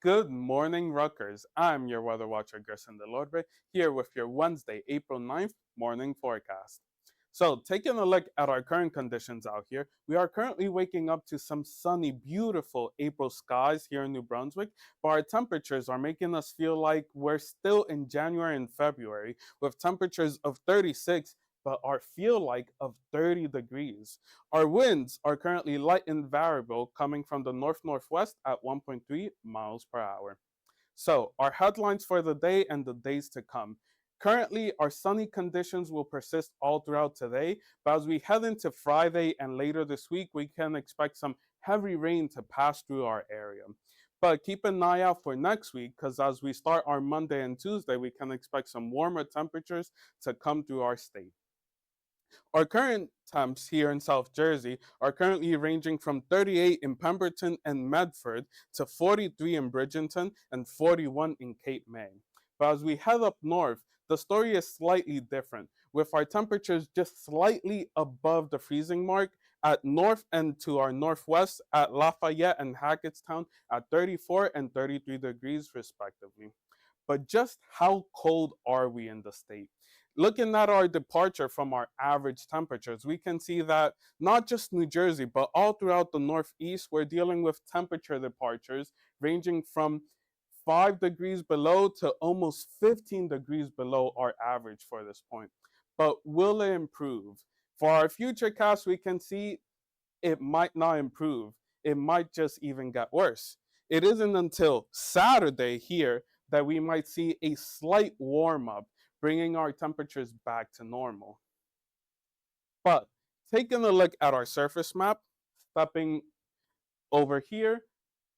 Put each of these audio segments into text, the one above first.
Good morning, Rutgers. I'm your weather watcher, Gerson Del Orbe, here with your Wednesday, April 9th morning forecast. So, taking a look at our current conditions out here, we are currently waking up to some sunny, beautiful April skies here in New Brunswick, but our temperatures are making us feel like we're still in January and February with temperatures of 36 but our feel like of 30 degrees. Our winds are currently light and variable coming from the north-northwest at 1.3 miles per hour. So, our headlines for the day and the days to come. Currently, our sunny conditions will persist all throughout today, but as we head into Friday and later this week, we can expect some heavy rain to pass through our area. But keep an eye out for next week because as we start our Monday and Tuesday, we can expect some warmer temperatures to come through our state. Our current temps here in South Jersey are currently ranging from 38 in Pemberton and Medford to 43 in Bridgeton and 41 in Cape May. But as we head up north, the story is slightly different, with our temperatures just slightly above the freezing mark at north and to our northwest at Lafayette and Hackettstown at 34 and 33 degrees respectively. But just how cold are we in the state? Looking at our departure from our average temperatures, we can see that not just New Jersey, but all throughout the Northeast, we're dealing with temperature departures ranging from 5 degrees below to almost 15 degrees below our average for this point. But will it improve? For our future cast, we can see it might not improve. It might just even get worse. It isn't until Saturday here that we might see a slight warm up, bringing our temperatures back to normal. But taking a look at our surface map, stepping over here,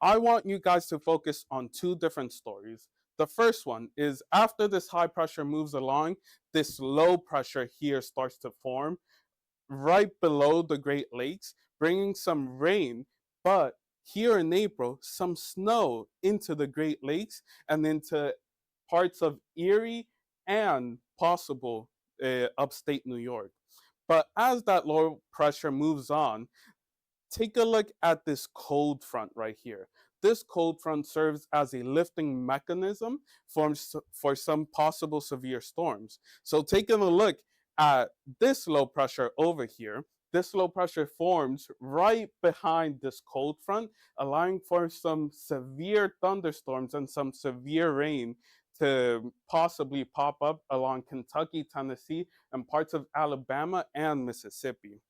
I want you guys to focus on two different stories. The first one is after this high pressure moves along, this low pressure here starts to form right below the Great Lakes, bringing some rain, but here in April, some snow into the Great Lakes and into parts of Erie and possible upstate New York. But as that low pressure moves on, take a look at this cold front right here. This cold front serves as a lifting mechanism for some possible severe storms. So taking a look at this low pressure over here, this low pressure forms right behind this cold front, allowing for some severe thunderstorms and some severe rain to possibly pop up along Kentucky, Tennessee, and parts of Alabama and Mississippi.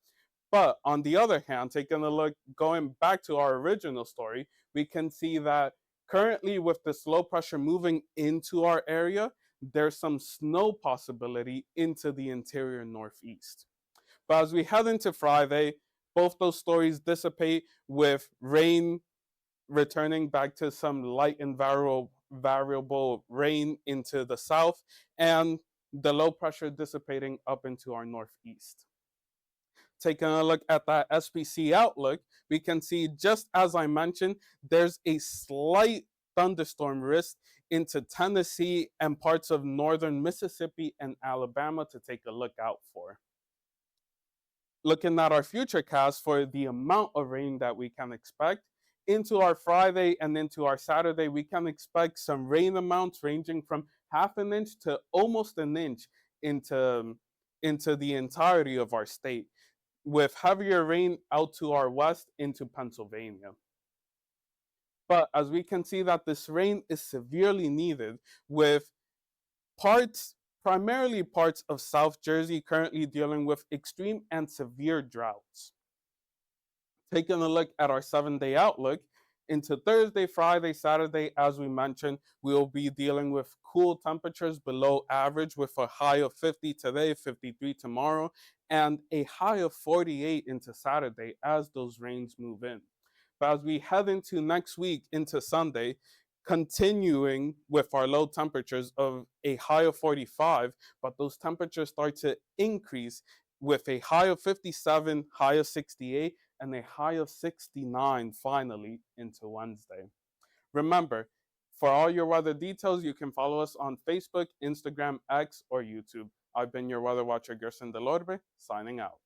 But on the other hand, taking a look, going back to our original story, we can see that currently with this low pressure moving into our area, there's some snow possibility into the interior northeast. But as we head into Friday, both those stories dissipate with rain returning back to some light and variable rain into the south and the low pressure dissipating up into our northeast. Taking a look at that SPC outlook, we can see, just as I mentioned, there's a slight thunderstorm risk into Tennessee and parts of northern Mississippi and Alabama to take a look out for. Looking at our future cast for the amount of rain that we can expect, into our Friday and into our Saturday, we can expect some rain amounts ranging from half an inch to almost an inch into the entirety of our state, with heavier rain out to our west into Pennsylvania. But as we can see that this rain is severely needed, with parts, primarily parts of South Jersey currently dealing with extreme and severe droughts. Taking a look at our 7-day outlook, into Thursday, Friday, Saturday, as we mentioned, we will be dealing with cool temperatures below average with a high of 50 today, 53 tomorrow, and a high of 48 into Saturday as those rains move in. But as we head into next week, into Sunday, continuing with our low temperatures of a high of 45, but those temperatures start to increase with a high of 57, high of 68, and a high of 69 finally into Wednesday. Remember, for all your weather details, you can follow us on Facebook, Instagram, X, or YouTube. I've been your weather watcher, Gerson Del Orbe, signing out.